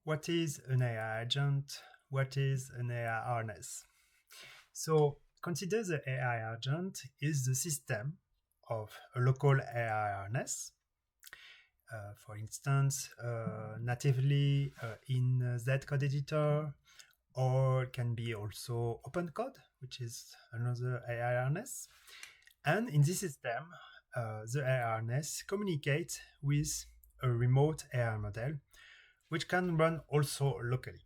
What is an AI agent? What is an AI harness? So consider the AI agent is the system of a local AI harness. For instance, natively in Z code editor, or it can be also open code, which is another AI harness. And in this system, the AI harness communicates with a remote AI model, which can run also locally.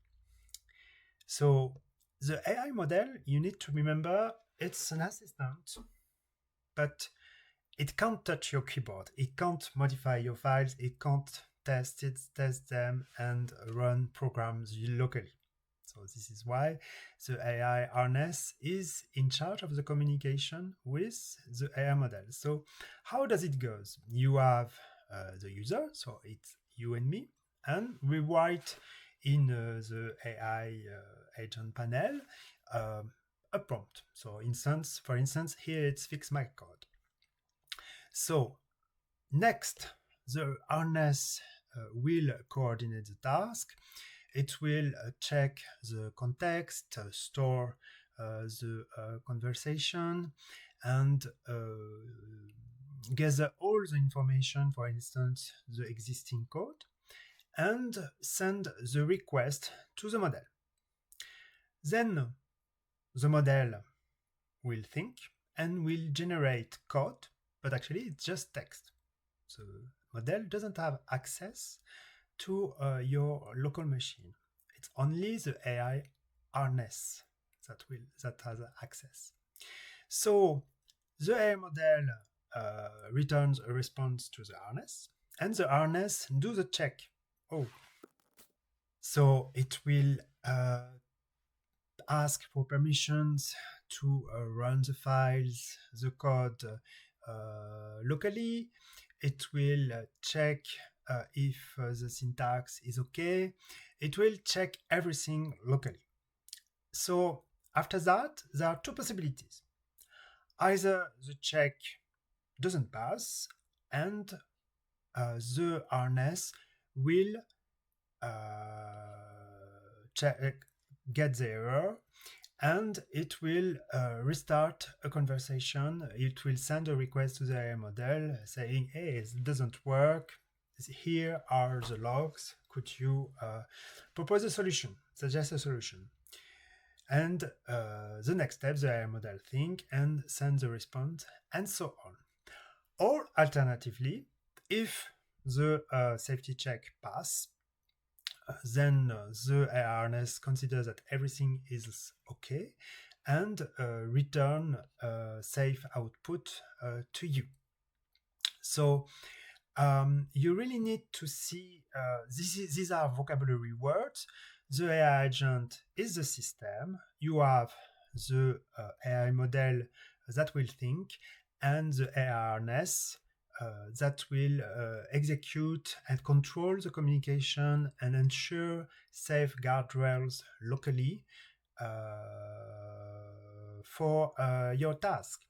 So the AI model, you need to remember, it's an assistant, but it can't touch your keyboard. It can't modify your files. It can't test them, and run programs locally. So this is why the AI harness is in charge of the communication with the AI model. So how does it go? You have the user, so it's you and me, and we write in the AI agent panel a prompt. So for instance, here it's fix my code. So next, the harness will coordinate the task. It will check the context, store the conversation, and gather all the information, for instance, the existing code, and send the request to the model. Then the model will think and will generate code, but actually it's just text. The model doesn't have access to your local machine. It's only the AI harness that has access. So the AI model returns a response to the harness, and the harness do the check. Oh, so it will ask for permissions to run the files, the code locally. It will check if the syntax is okay. It will check everything locally. So after that, there are two possibilities. Either the check doesn't pass, and the harness will get the error, and it will restart a conversation. It will send a request to the AI model saying, hey, it doesn't work. Here are the logs. Could you propose a solution, suggest a solution? And the next step, the AI model think and send the response, and so on. Or alternatively, if the safety check pass, then the harness considers that everything is okay and return safe output to you. So you really need to see these are vocabulary words. The AI agent is the system. You have the AI model that will think, and the AI harness that will execute and control the communication and ensure safe guardrails locally for your task.